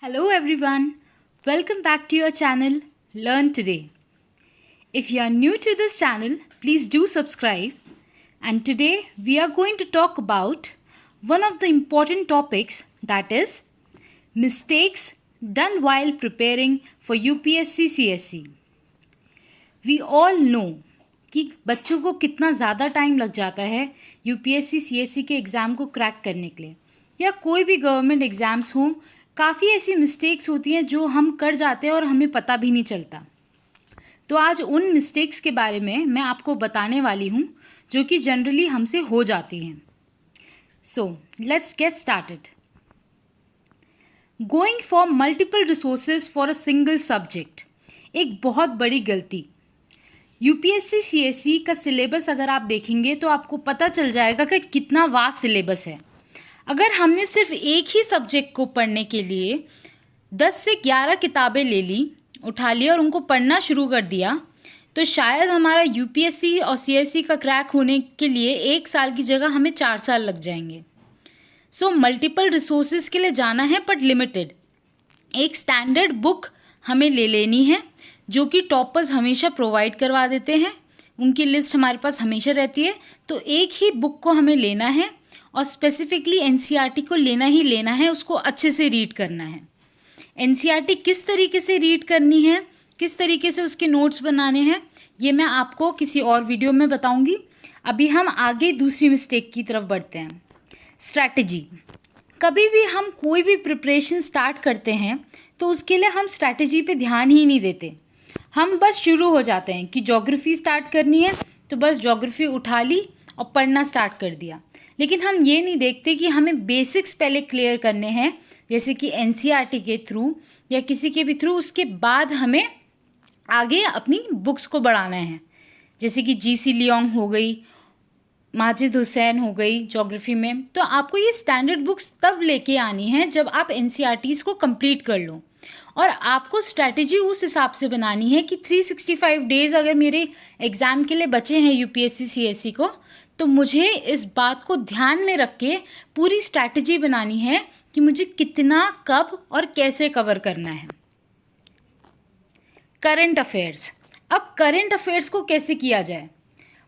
Hello everyone, welcome back to your channel Learn Today. If you are new to this channel, please do subscribe. And today we are going to talk about one of the important topics, that is mistakes done while preparing for UPSC CSE. We all know कि बच्चों को कितना ज़्यादा time लग जाता है UPSC CSE के exam को क्रैक करने के लिए, या कोई भी गवर्नमेंट एग्ज़ाम्स हों. काफ़ी ऐसी मिस्टेक्स होती हैं जो हम कर जाते हैं और हमें पता भी नहीं चलता. तो आज उन मिस्टेक्स के बारे में मैं आपको बताने वाली हूँ जो कि जनरली हमसे हो जाती हैं. So let's get started. Going for multiple resources for a single subject एक बहुत बड़ी गलती. UPSC CSE का सिलेबस अगर आप देखेंगे तो आपको पता चल जाएगा कि कितना वास्ट सिलेबस है. अगर हमने सिर्फ एक ही सब्जेक्ट को पढ़ने के लिए 10 से 11 किताबें ले ली, उठा ली और उनको पढ़ना शुरू कर दिया, तो शायद हमारा UPSC और CSE का क्रैक होने के लिए 1 साल की जगह हमें 4 साल लग जाएंगे. सो मल्टीपल रिसोर्सेज के लिए जाना है बट लिमिटेड. एक स्टैंडर्ड बुक हमें ले लेनी है जो कि टॉपर्स हमेशा प्रोवाइड करवा देते हैं, उनकी लिस्ट हमारे पास हमेशा रहती है. तो एक ही बुक को हमें लेना है और स्पेसिफिकली NCERT को लेना ही लेना है, उसको अच्छे से रीड करना है. NCERT किस तरीके से रीड करनी है, किस तरीके से उसके नोट्स बनाने हैं, ये मैं आपको किसी और वीडियो में बताऊंगी. अभी हम आगे दूसरी मिस्टेक की तरफ बढ़ते हैं. स्ट्रैटेजी. कभी भी हम कोई भी प्रिपरेशन स्टार्ट करते हैं तो उसके लिए हम स्ट्रैटेजी पे ध्यान ही नहीं देते. हम बस शुरू हो जाते हैं कि ज्योग्राफी स्टार्ट करनी है तो बस ज्योग्राफी उठा ली और पढ़ना स्टार्ट कर दिया. लेकिन हम ये नहीं देखते कि हमें बेसिक्स पहले क्लियर करने हैं, जैसे कि NCERT के थ्रू या किसी के भी थ्रू. उसके बाद हमें आगे अपनी बुक्स को बढ़ाना है, जैसे कि GC लियोंग हो गई, माजिद हुसैन हो गई ज्योग्राफी में. तो आपको ये स्टैंडर्ड बुक्स तब लेके आनी है जब आप NCERTs को कंप्लीट कर लो. और आपको स्ट्रैटेजी उस हिसाब से बनानी है कि 365 डेज़ अगर मेरे एग्ज़ाम के लिए बचे हैं UPSC CSE को, तो मुझे इस बात को ध्यान में रख के पूरी स्ट्रैटेजी बनानी है कि मुझे कितना, कब और कैसे कवर करना है. Current affairs. अब करंट अफेयर्स को कैसे किया जाए?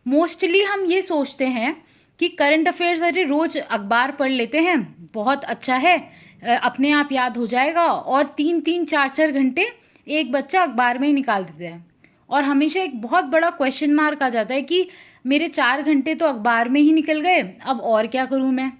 मोस्टली हम ये सोचते हैं कि करंट अफेयर्स, अरे रोज़ अखबार पढ़ लेते हैं, बहुत अच्छा है, अपने आप याद हो जाएगा. और 3-3, 4-4 घंटे एक बच्चा अखबार में ही निकाल देता है. और हमेशा एक बहुत बड़ा क्वेश्चन मार्क आ जाता है कि मेरे 4 घंटे तो अखबार में ही निकल गए, अब और क्या करूं मैं.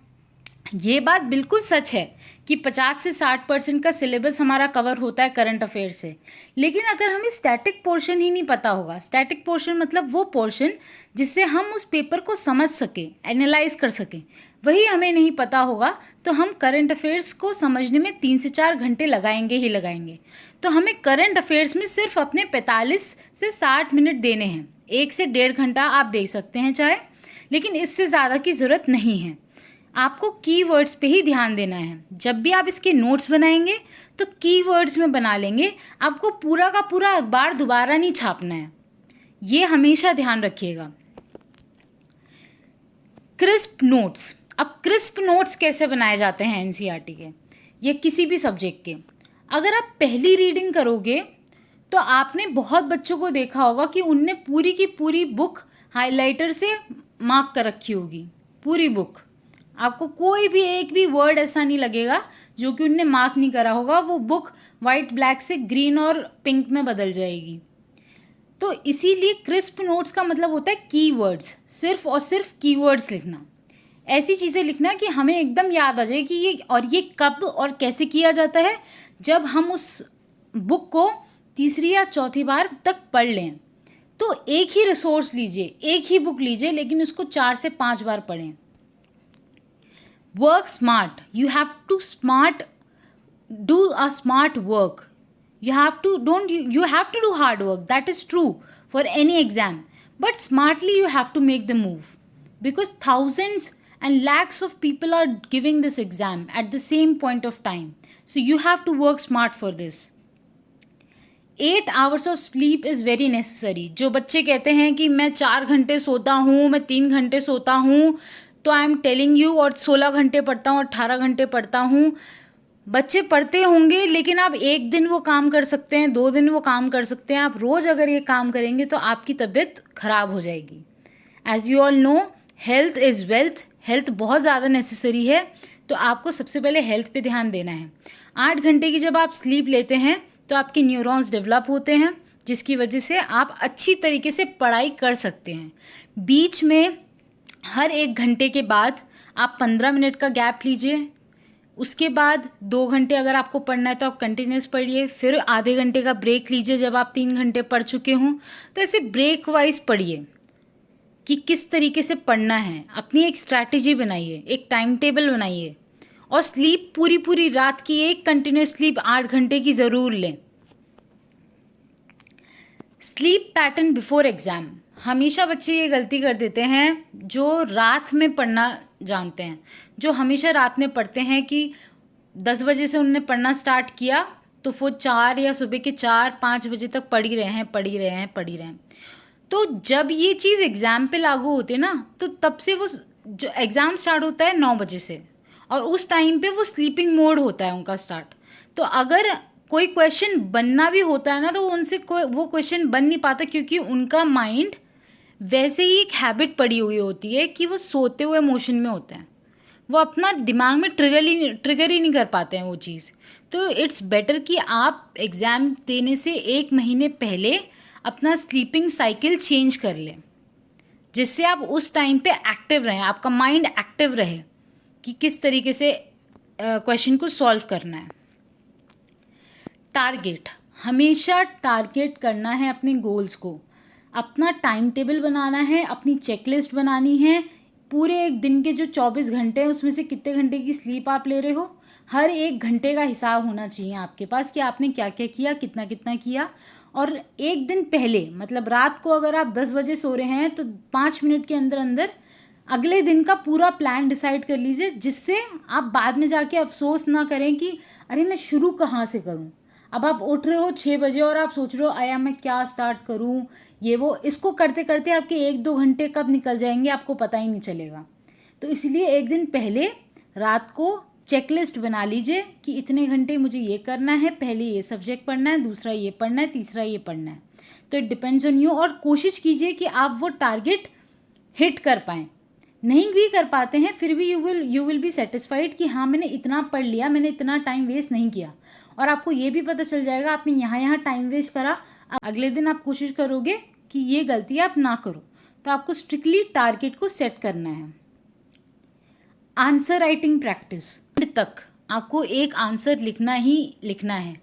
ये बात बिल्कुल सच है कि 50 से 60% का सिलेबस हमारा कवर होता है करंट अफेयर से. लेकिन अगर हमें स्टैटिक पोर्शन ही नहीं पता होगा, स्टैटिक पोर्शन मतलब वो पोर्शन जिससे हम उस पेपर को समझ सकें, एनालाइज कर सकें, वही हमें नहीं पता होगा, तो हम करंट अफेयर्स को समझने में 3 से 4 घंटे लगाएंगे ही लगाएंगे. तो हमें करंट अफेयर्स में सिर्फ अपने 45 से 60 मिनट देने हैं. 1 से 1.5 घंटा आप दे सकते हैं चाहे, लेकिन इससे ज़्यादा की ज़रूरत नहीं है. आपको कीवर्ड्स पे ही ध्यान देना है. जब भी आप इसके नोट्स बनाएंगे तो कीवर्ड्स में बना लेंगे, आपको पूरा का पूरा अखबार दोबारा नहीं छापना है, ये हमेशा ध्यान रखिएगा. Crisp notes. अब क्रिस्प नोट्स कैसे बनाए जाते हैं NCERT के या किसी भी सब्जेक्ट के? अगर आप पहली रीडिंग करोगे तो आपने बहुत बच्चों को देखा होगा कि उनने पूरी की पूरी बुक हाइलाइटर से मार्क कर रखी होगी. पूरी बुक, आपको कोई भी एक भी वर्ड ऐसा नहीं लगेगा जो कि उनने मार्क नहीं करा होगा. वो बुक वाइट ब्लैक से ग्रीन और पिंक में बदल जाएगी. तो इसीलिए क्रिस्प नोट्स का मतलब होता है कीवर्ड्स, सिर्फ और सिर्फ कीवर्ड्स लिखना. ऐसी चीज़ें लिखना कि हमें एकदम याद आ जाए कि ये कब और कैसे किया जाता है. जब हम उस बुक को तीसरी या चौथी बार तक पढ़ लें तो एक ही रिसोर्स लीजिए, एक ही बुक लीजिए, लेकिन उसको 4 से 5 बार पढ़ें. Work smart. You have to smart do a smart work. You have to do hard work. That is true for any exam. But smartly you have to make the move. Because thousands and lakhs of people are giving this exam at the same point of time. So you have to work smart for this. 8 hours of sleep is very necessary. जो बच्चे कहते हैं कि मैं 4 घंटे सोता हूँ, मैं 3 घंटे सोता हूँ, तो आई एम टेलिंग यू, और 16 घंटे पढ़ता हूँ, 18 घंटे पढ़ता हूँ, बच्चे पढ़ते होंगे लेकिन आप एक दिन वो काम कर सकते हैं, 2 दिन वो काम कर सकते हैं, आप रोज़ अगर ये काम करेंगे तो आपकी तबीयत ख़राब हो जाएगी। As you all know, health is wealth, health बहुत ज़्यादा नेसेसरी है, तो आपको सबसे पहले हेल्थ पे ध्यान देना है। 8 घंटे की जब आप स्लीप लेते हैं तो आपके न्यूरॉन्स डेवलप होते हैं, जिसकी वजह से आप अच्छी तरीके से पढ़ाई कर सकते हैं। बीच में हर 1 घंटे के बाद आप 15 मिनट का गैप लीजिए, उसके बाद 2 घंटे अगर आपको पढ़ना है तो आप कंटिन्यूस पढ़िए, फिर आधे घंटे का ब्रेक लीजिए जब आप 3 घंटे पढ़ चुके हों। तो ऐसे ब्रेक वाइज पढ़िए कि किस तरीके से पढ़ना है, अपनी एक स्ट्रैटेजी बनाइए, एक टाइम टेबल बनाइए, और स्लीप पूरी रात की एक कंटिन्यूस स्लीप 8 घंटे की ज़रूर लें। स्लीप पैटर्न बिफोर एग्ज़ाम, हमेशा बच्चे ये गलती कर देते हैं जो रात में पढ़ना जानते हैं, जो हमेशा रात में पढ़ते हैं कि 10 बजे से उन्होंने पढ़ना स्टार्ट किया तो वो 4 या सुबह के 4-5 बजे तक पढ़ ही रहे हैं। तो जब ये चीज़ एग्ज़ाम पे लागू होती है ना, तो तब से वो जो एग्ज़ाम स्टार्ट होता है 9 बजे से, और उस टाइम पे वो स्लीपिंग मोड होता है उनका स्टार्ट। तो अगर कोई क्वेश्चन बनना भी होता है ना, तो उनसे वो क्वेश्चन बन नहीं पाता, क्योंकि उनका माइंड वैसे ही एक हैबिट पड़ी हुई होती है कि वो सोते हुए मोशन में होते हैं, वो अपना दिमाग में ट्रिगर ही नहीं कर पाते हैं वो चीज़। तो इट्स बेटर कि आप एग्ज़ाम देने से 1 महीने पहले अपना स्लीपिंग साइकिल चेंज कर लें, जिससे आप उस टाइम पे एक्टिव रहें, आपका माइंड एक्टिव रहे कि किस तरीके से क्वेश्चन को सॉल्व करना है। टारगेट, हमेशा टारगेट करना है अपने गोल्स को, अपना टाइम टेबल बनाना है, अपनी चेकलिस्ट बनानी है। पूरे एक दिन के जो 24 घंटे हैं उसमें से कितने घंटे की स्लीप आप ले रहे हो, हर 1 घंटे का हिसाब होना चाहिए आपके पास कि आपने क्या क्या किया, कितना कितना किया। और एक दिन पहले, मतलब रात को अगर आप 10 बजे सो रहे हैं तो 5 मिनट के अंदर अंदर अगले दिन का पूरा प्लान डिसाइड कर लीजिए, जिससे आप बाद में जाके अफसोस ना करें कि अरे मैं शुरू कहाँ से करूँ। अब आप उठ रहे हो 6 बजे और आप सोच रहे हो आया मैं क्या स्टार्ट करूँ, ये वो, इसको करते करते आपके 1-2 घंटे कब निकल जाएंगे आपको पता ही नहीं चलेगा। तो इसलिए एक दिन पहले रात को चेकलिस्ट बना लीजिए कि इतने घंटे मुझे ये करना है, पहले ये सब्जेक्ट पढ़ना है, दूसरा ये पढ़ना है, तीसरा ये पढ़ना है। तो इट डिपेंड्स ऑन यू, और कोशिश कीजिए कि आप वो टारगेट हिट कर पाएँ। नहीं भी कर पाते हैं फिर भी यू विल बी सेटिस्फाइड कि हाँ मैंने इतना पढ़ लिया, मैंने इतना टाइम वेस्ट नहीं किया, और आपको ये भी पता चल जाएगा आपने यहाँ टाइम वेस्ट करा। अगले दिन आप कोशिश करोगे कि ये गलती आप ना करो। तो आपको स्ट्रिक्टली टारगेट को सेट करना है। आंसर राइटिंग प्रैक्टिस, तक आपको एक आंसर लिखना ही लिखना है।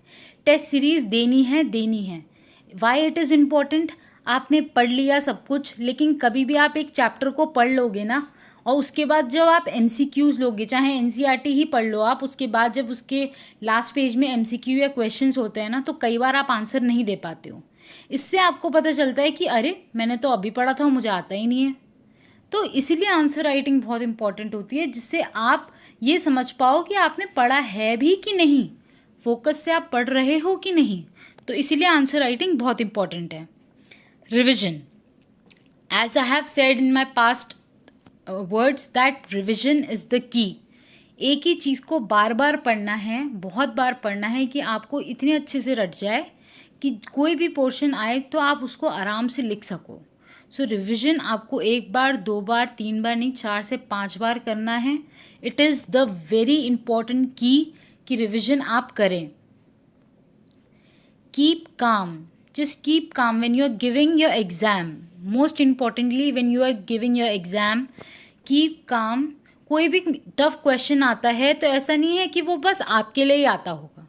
टेस्ट सीरीज़ देनी है। वाई इट इज़ इम्पॉर्टेंट, आपने पढ़ लिया सब कुछ, लेकिन कभी भी आप एक चैप्टर को पढ़ लोगे ना, और उसके बाद जब आप MCQs लोगे, चाहे NCERT ही पढ़ लो आप, उसके बाद जब उसके लास्ट पेज में MCQ या क्वेश्चंस होते हैं ना, तो कई बार आप आंसर नहीं दे पाते हो। इससे आपको पता चलता है कि अरे मैंने तो अभी पढ़ा था, मुझे आता ही नहीं है। तो इसीलिए आंसर राइटिंग बहुत इंपॉर्टेंट होती है, जिससे आप ये समझ पाओ कि आपने पढ़ा है भी कि नहीं, फोकस से आप पढ़ रहे हो कि नहीं। तो इसीलिए आंसर राइटिंग बहुत इंपॉर्टेंट है। Revision, as I have said in my past words that revision is the key. एक ही चीज़ को बार बार पढ़ना है, बहुत बार पढ़ना है कि आपको इतने अच्छे से रट जाए कि कोई भी पोर्शन आए तो आप उसको आराम से लिख सको। सो रिविज़न आपको 1 बार, 2 बार, 3 बार नहीं, 4 से 5 बार करना है। It is the very important की कि रिविज़न आप करें। Keep calm, just keep calm when you are giving your exam. Most importantly, when you are giving your exam, keep calm. कोई भी टफ क्वेश्चन आता है तो ऐसा नहीं है कि वो बस आपके लिए ही आता होगा,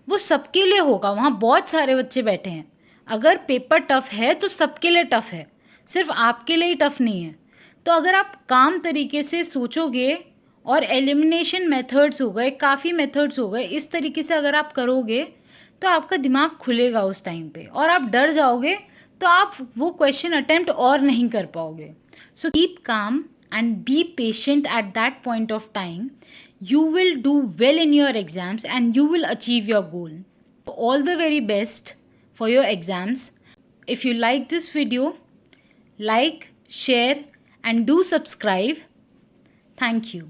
वो सबके लिए होगा। वहाँ बहुत सारे बच्चे बैठे हैं, अगर पेपर टफ है तो सबके लिए टफ है, सिर्फ आपके लिए ही टफ नहीं है। तो अगर आप काम तरीके से सोचोगे, और एलिमिनेशन मेथड्स हो गए, काफ़ी मेथड्स हो गए, इस तरीके से अगर आप करोगे तो आपका दिमाग खुलेगा उस टाइम पे, और आप डर जाओगे तो आप वो क्वेश्चन अटेम्प्ट और नहीं कर पाओगे। So keep calm and be patient at that point of time. You will do well in your exams and you will achieve your goal. All the very best for your exams. If you like this video, like, share and do subscribe. Thank you.